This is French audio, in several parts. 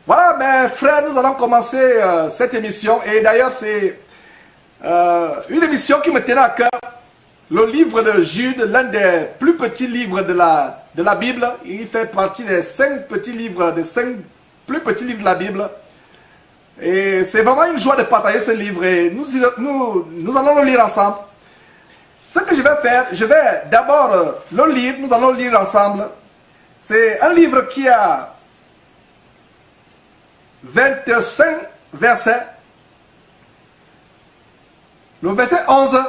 Voilà, mes frères, nous allons commencer cette émission. Et d'ailleurs, c'est une émission qui me tenait à cœur. Le livre de Jude, l'un des plus petits livres de la Bible. Il fait partie des 5 petits livres, des 5 plus petits livres de la Bible. Et c'est vraiment une joie de partager ce livre. Et nous allons le lire ensemble. Ce que je vais faire, je vais d'abord le lire. Nous allons le lire ensemble. C'est un livre qui a 25 versets. Le verset 11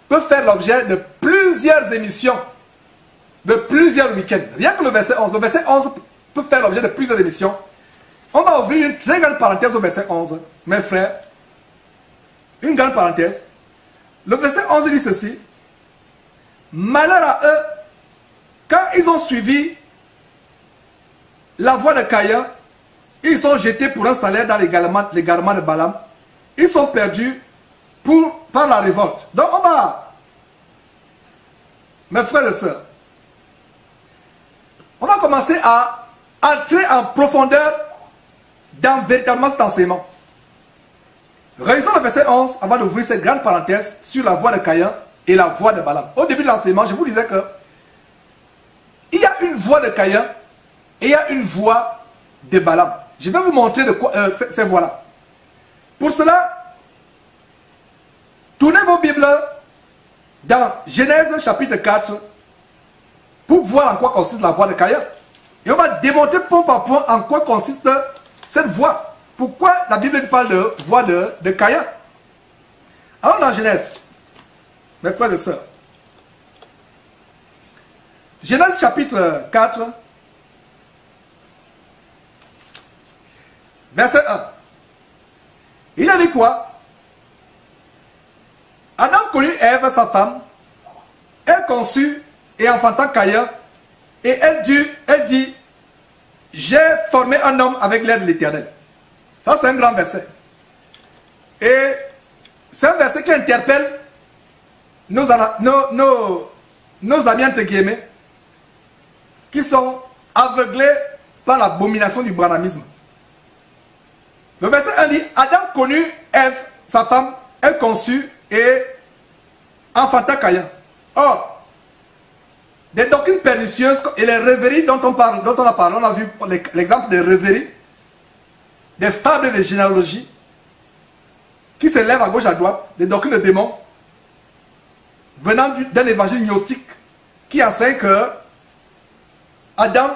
peut faire l'objet de plusieurs émissions, de plusieurs week-ends. Rien que le verset 11. Le verset 11 peut faire l'objet de plusieurs émissions. On va ouvrir une très grande parenthèse au verset 11, mes frères. Une grande parenthèse. Le verset 11 dit ceci. Malheur à eux, quand ils ont suivi la voie de Caïn, ils sont jetés pour un salaire dans l'égarement de Balaam. Ils sont perdus par la révolte. Donc on va, mes frères et sœurs, on va commencer à entrer en profondeur dans véritablement cet enseignement. Réalisons le verset 11 avant d'ouvrir cette grande parenthèse sur la voie de Caïn et la voie de Balaam. Au début de l'enseignement, je vous disais que il y a une voie de Caïn et il y a une voie de Balaam. Je vais vous montrer de quoi ces voies-là. Pour cela, tournez vos Bibles dans Genèse chapitre 4 pour voir en quoi consiste la voie de Caïn. Et on va démontrer point par point en quoi consiste cette voie. Pourquoi la Bible parle de voie de Caïn. Alors dans Genèse, mes frères et sœurs, Genèse chapitre 4, verset 1. Il a dit quoi? Adam connut Ève, sa femme. Elle conçut et enfanta Caïn. Et elle dit, j'ai formé un homme avec l'aide de l'Éternel. Ça, c'est un grand verset. Et c'est un verset qui interpelle nos amis, entre guillemets, qui sont aveuglés par l'abomination du branhamisme. Le verset 1 dit, Adam connut Ève, sa femme, elle conçut et enfanta Caïn. Or, des doctrines pernicieuses et les rêveries dont on a parlé, on a vu l'exemple des rêveries, des fables et des généalogies qui s'élèvent à gauche à droite, des doctrines de démons venant d'un évangile gnostique qui enseigne que Adam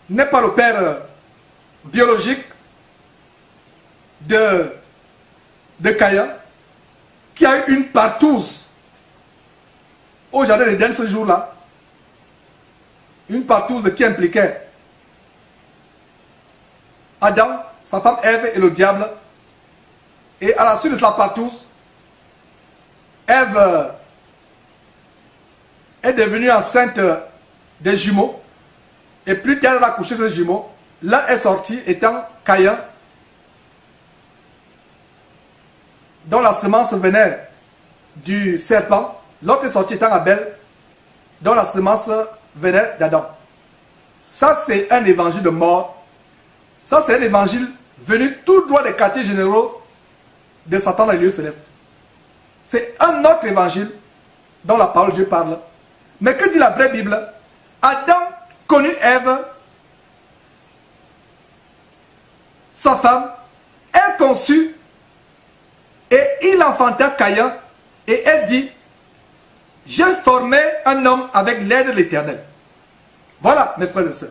n'est pas le père biologique de Caïn, qui a eu une partouze au jardin d'Éden ce jour-là. Une partouze qui impliquait Adam, sa femme Ève et le diable. Et à la suite de la partouze, Ève est devenue enceinte des jumeaux. Et plus tard, elle a accouché ces jumeaux. L'un est sorti étant Caïn, dont la semence venait du serpent. L'autre est sorti étant Abel, dont la semence venait d'Adam. Ça, c'est un évangile de mort. Ça, c'est un évangile venu tout droit des quartiers généraux de Satan dans les lieux célestes. C'est un autre évangile dont la parole de Dieu parle. Mais que dit la vraie Bible? Adam connut Ève, sa femme, elle conçut et il enfanta Caïn et elle dit, j'ai formé un homme avec l'aide de l'Éternel. Voilà, mes frères et sœurs.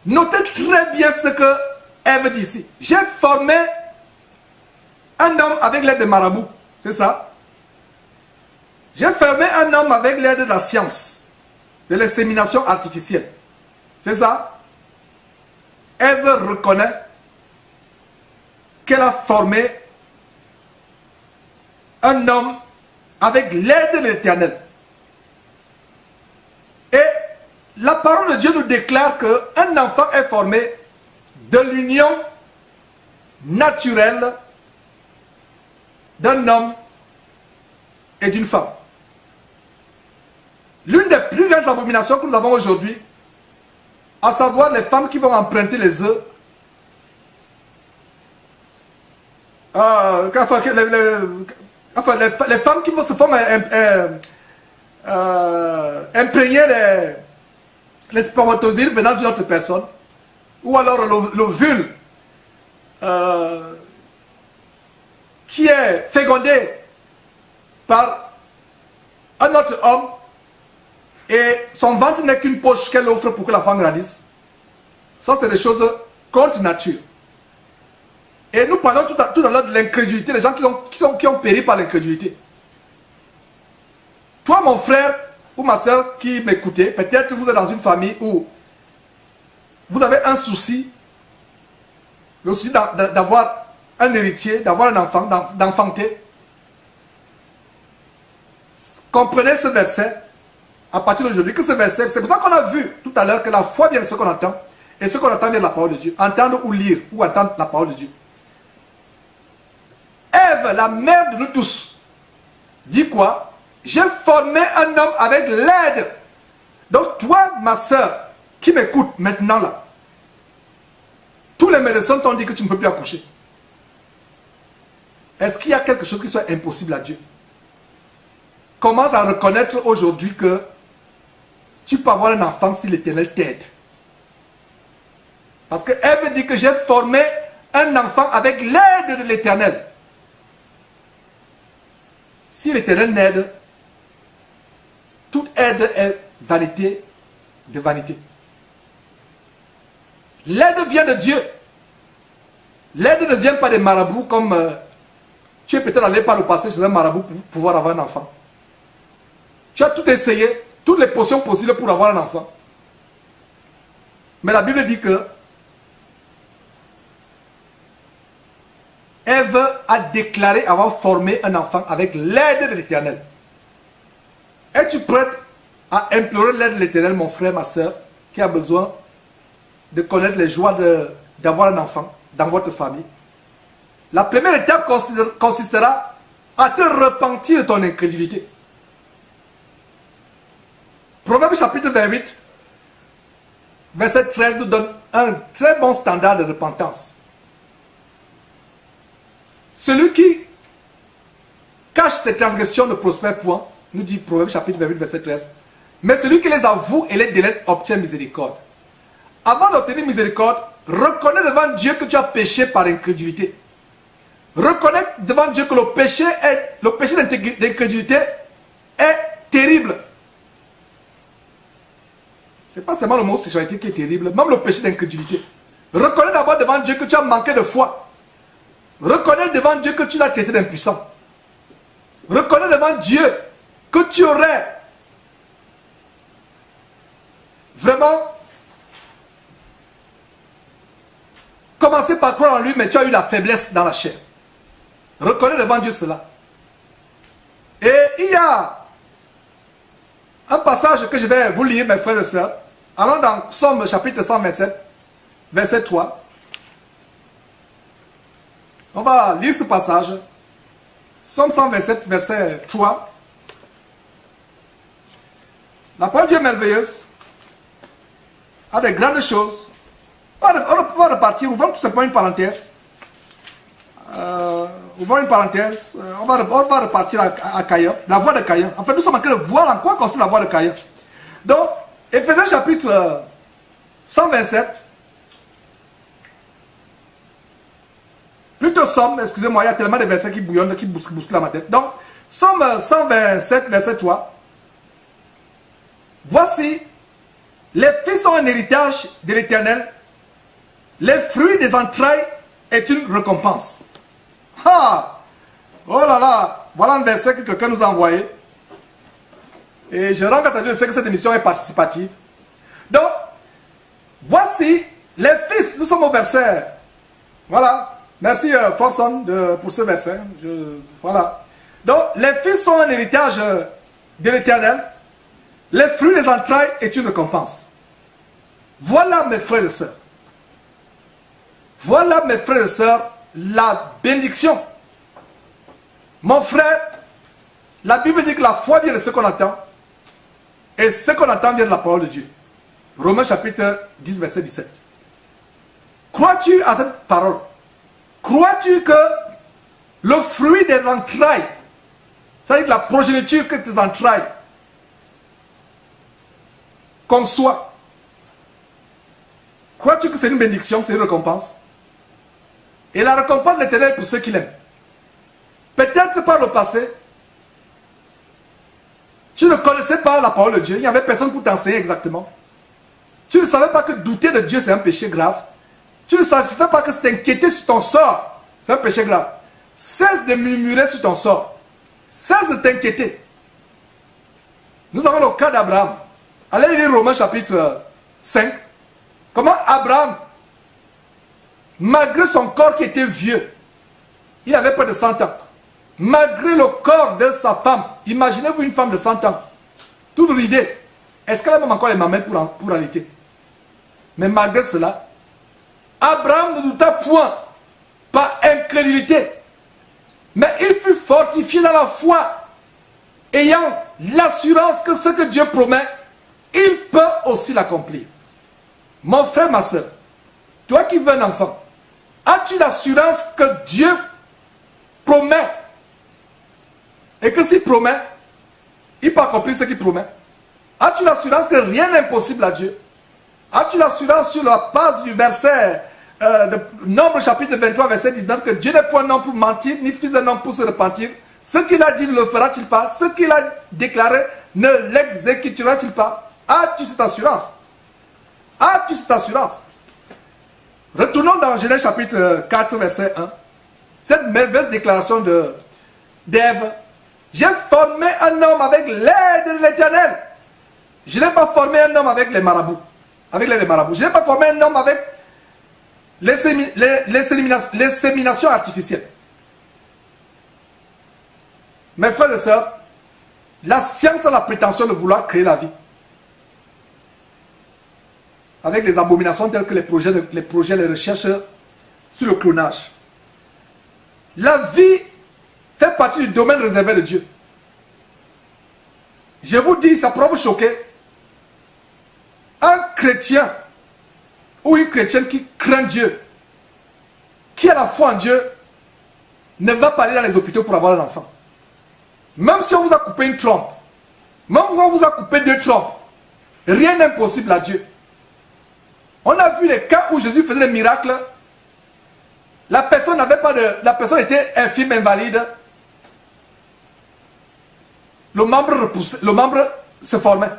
Notez très bien ce que Ève dit ici. J'ai formé un homme avec l'aide de marabout. C'est ça. J'ai formé un homme avec l'aide de la science, de l'insémination artificielle. C'est ça. Ève reconnaît qu'elle a formé un homme avec l'aide de l'Éternel. Et la parole de Dieu nous déclare qu'un enfant est formé de l'union naturelle d'un homme et d'une femme. L'une des plus grandes abominations que nous avons aujourd'hui, à savoir les femmes qui vont emprunter les œufs, les femmes qui vont se font imprégner les spermatozoïdes venant d'une autre personne, ou alors l'ovule qui est fécondé par un autre homme et son ventre n'est qu'une poche qu'elle offre pour que la femme grandisse. Ça, c'est des choses contre nature. Et nous parlons tout à l'heure de l'incrédulité, les gens qui ont péri par l'incrédulité. Toi, mon frère ou ma soeur qui m'écoutez, peut-être vous êtes dans une famille où vous avez un souci, le souci d'avoir un héritier, d'avoir un enfant, d'enfanter. Comprenez ce verset à partir d'aujourd'hui, que ce verset, c'est pour ça qu'on a vu tout à l'heure que la foi vient de ce qu'on entend, et ce qu'on entend vient de la parole de Dieu. Entendre ou lire, ou entendre la parole de Dieu. Ève, la mère de nous tous, dit quoi? J'ai formé un homme avec l'aide. Donc toi, ma soeur, qui m'écoute maintenant là, tous les médecins t'ont dit que tu ne peux plus accoucher. Est-ce qu'il y a quelque chose qui soit impossible à Dieu? Commence à reconnaître aujourd'hui que tu peux avoir un enfant si l'Éternel t'aide. Parce que Ève dit que j'ai formé un enfant avec l'aide de l'Éternel. Si l'Éternel n'aide, toute aide est vanité de vanité. L'aide vient de Dieu. L'aide ne vient pas des marabouts comme tu es peut-être allé par le passé chez un marabout pour pouvoir avoir un enfant. Tu as tout essayé, toutes les potions possibles pour avoir un enfant. Mais la Bible dit que Ève a déclaré avoir formé un enfant avec l'aide de l'Éternel. Es-tu prête à implorer l'aide de l'Éternel, mon frère, ma soeur, qui a besoin de connaître les joies d'avoir un enfant dans votre famille? La première étape consistera à te repentir de ton incrédulité. Proverbe chapitre 28, verset 13 nous donne un très bon standard de repentance. Celui qui cache ses transgressions ne prospère point, nous dit Proverbe chapitre 28, verset 13. Mais celui qui les avoue et les délaisse obtient miséricorde. Avant d'obtenir miséricorde, reconnais devant Dieu que tu as péché par incrédulité. Reconnais devant Dieu que le péché d'incrédulité est terrible. Ce n'est pas seulement le mot sexualité qui est terrible, même le péché d'incrédulité. Reconnais d'abord devant Dieu que tu as manqué de foi. Reconnais devant Dieu que tu l'as traité d'impuissant. Reconnais devant Dieu que tu aurais vraiment commencé par croire en lui, mais tu as eu la faiblesse dans la chair. Reconnais devant Dieu cela. Et il y a un passage que je vais vous lire, mes frères et sœurs. Allons dans Psaume chapitre 127, verset 3. On va lire ce passage. Psaume 127, verset 3. La parole de Dieu est merveilleuse. A des grandes choses. On va repartir, ouvrons tout simplement une parenthèse. Ouvrons une parenthèse. On va repartir à Caïn, la voie de Caïn. En fait, nous sommes en train de voir en quoi consiste la voie de Caïn. Donc, Éphésiens chapitre 127. Plutôt Somme, excusez-moi, il y a tellement de versets qui bouillonnent, qui bousculent ma tête. Donc, Somme 127, verset 3. Voici, les fils sont un héritage de l'Éternel. Les fruits des entrailles est une récompense. Ah! Oh là là! Voilà un verset que quelqu'un nous a envoyé. Et je rends grâce à Dieu, je sais que cette émission est participative. Donc, voici les fils. Nous sommes au verset. Voilà. Merci Forson pour ce verset. Voilà. Donc, les fils sont un héritage de l'Éternel. Les fruits des entrailles est une récompense. Voilà mes frères et sœurs. Voilà mes frères et sœurs, la bénédiction. Mon frère, la Bible dit que la foi vient de ce qu'on entend. Et ce qu'on entend vient de la parole de Dieu. Romains chapitre 10, verset 17. Crois-tu à cette parole? Crois-tu que le fruit des entrailles, c'est-à-dire la progéniture que tes entrailles conçoit, crois-tu que c'est une bénédiction, c'est une récompense? Et la récompense de l'Éternel pour ceux qui l'aiment. Peut-être par le passé, tu ne connaissais pas la parole de Dieu, il n'y avait personne pour t'enseigner exactement. Tu ne savais pas que douter de Dieu c'est un péché grave. Tu ne savais pas que t'inquiéter sur ton sort, c'est un péché grave. Cesse de murmurer sur ton sort. Cesse de t'inquiéter. Nous avons le cas d'Abraham. Allez lire Romains chapitre 5. Comment Abraham, malgré son corps qui était vieux, il avait près de 100 ans. Malgré le corps de sa femme, imaginez-vous une femme de 100 ans, toute ridée. Est-ce qu'elle a même encore les mamelles pour allaiter? Mais malgré cela, Abraham ne douta point, par incrédulité. Mais il fut fortifié dans la foi, ayant l'assurance que ce que Dieu promet, il peut aussi l'accomplir. Mon frère, ma soeur, toi qui veux un enfant, as-tu l'assurance que Dieu promet? Et que s'il promet, il peut accomplir ce qu'il promet? As-tu l'assurance que rien n'est impossible à Dieu? As-tu l'assurance sur la base du verset de Nombre chapitre 23, verset 19, que Dieu n'est point un homme pour mentir, ni fils d'un homme pour se repentir? Ce qu'il a dit ne le fera-t-il pas? Ce qu'il a déclaré ne l'exécutera-t-il pas? As-tu cette assurance? As-tu cette assurance? Retournons dans Genèse chapitre 4, verset 1. Cette merveilleuse déclaration d'Ève. J'ai formé un homme avec l'aide de l'Éternel. Je n'ai pas formé un homme avec les marabouts. Avec les marabouts. Je n'ai pas formé un homme avec l'insémination artificielle. Mes frères et sœurs, la science a la prétention de vouloir créer la vie. Avec les abominations telles que les projets, les recherches sur le clonage. La vie fait partie du domaine réservé de Dieu. Je vous dis, ça pourra vous choquer. Un chrétien ou une chrétienne qui craint Dieu, qui a la foi en Dieu, ne va pas aller dans les hôpitaux pour avoir un enfant. Même si on vous a coupé une trompe, même si on vous a coupé 2 trompes, rien n'est impossible à Dieu. On a vu les cas où Jésus faisait des miracles. La personne n'avait pas de... La personne était infirme, invalide. Le membre repoussait, le membre se formait.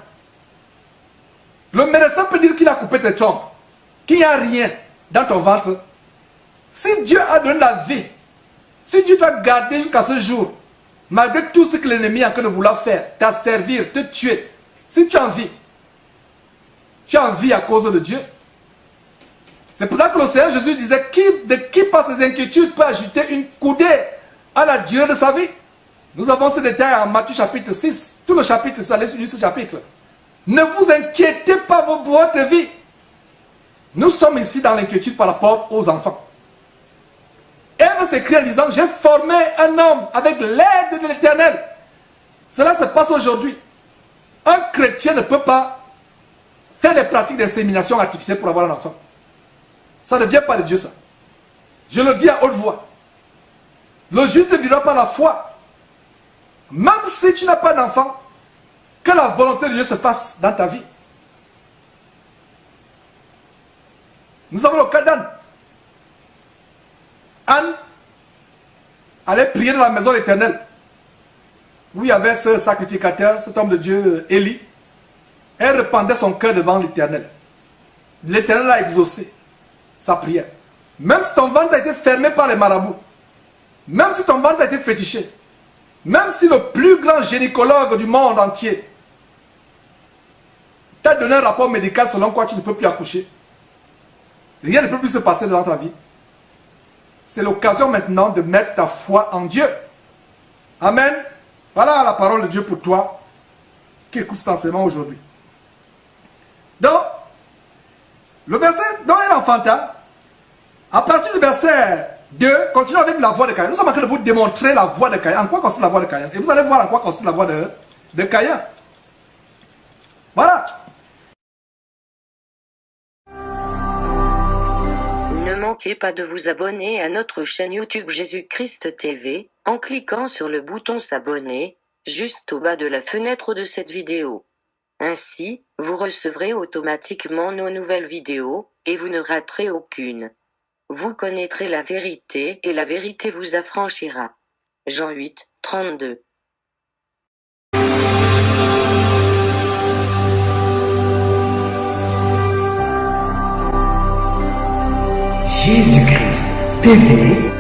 Le médecin peut dire qu'il a coupé tes trompes, qu'il n'y a rien dans ton ventre. Si Dieu a donné la vie, si Dieu t'a gardé jusqu'à ce jour, malgré tout ce que l'ennemi est en train de vouloir faire, t'asservir, te tuer, si tu as envie, tu as envie à cause de Dieu. C'est pour ça que le Seigneur Jésus disait, qui par ses inquiétudes peut ajouter une coudée à la durée de sa vie? Nous avons ce détail en Matthieu chapitre 6. Tout le chapitre, ça laisse ce chapitre. Ne vous inquiétez pas pour votre vie. Nous sommes ici dans l'inquiétude par rapport aux enfants. Ève s'écrit en disant, j'ai formé un homme avec l'aide de l'Éternel. Cela se passe aujourd'hui. Un chrétien ne peut pas faire des pratiques d'insémination artificielle pour avoir un enfant. Ça ne vient pas de Dieu, ça. Je le dis à haute voix. Le juste vivra par la foi. Même si tu n'as pas d'enfant, que la volonté de Dieu se fasse dans ta vie. Nous avons le cas d'Anne. Anne allait prier dans la maison de l'Éternel, où il y avait ce sacrificateur, cet homme de Dieu, Élie. Elle répandait son cœur devant l'Éternel. L'Éternel a exaucé sa prière. Même si ton ventre a été fermé par les marabouts, même si ton ventre a été fétiché, même si le plus grand gynécologue du monde entier t'a donné un rapport médical selon quoi tu ne peux plus accoucher, rien ne peut plus se passer dans ta vie. C'est l'occasion maintenant de mettre ta foi en Dieu. Amen. Voilà la parole de Dieu pour toi qui écoute cet enseignement aujourd'hui. Donc, le verset dont elle enfanta, à partir du verset 2, continue avec la voix de Caïn. Nous sommes en train de vous démontrer la voix de Caïn. En quoi consiste la voix de Caïn? Et vous allez voir en quoi consiste la voix de Caïn. Voilà. manquez pas de vous abonner à notre chaîne YouTube Jésus-Christ TV, en cliquant sur le bouton s'abonner, juste au bas de la fenêtre de cette vidéo. Ainsi, vous recevrez automatiquement nos nouvelles vidéos, et vous ne raterez aucune. Vous connaîtrez la vérité et la vérité vous affranchira. Jean 8, 32. Jésus-Christ TV,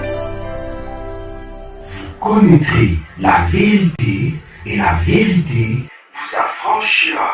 vous connaîtrez la vérité et la vérité vous affranchira.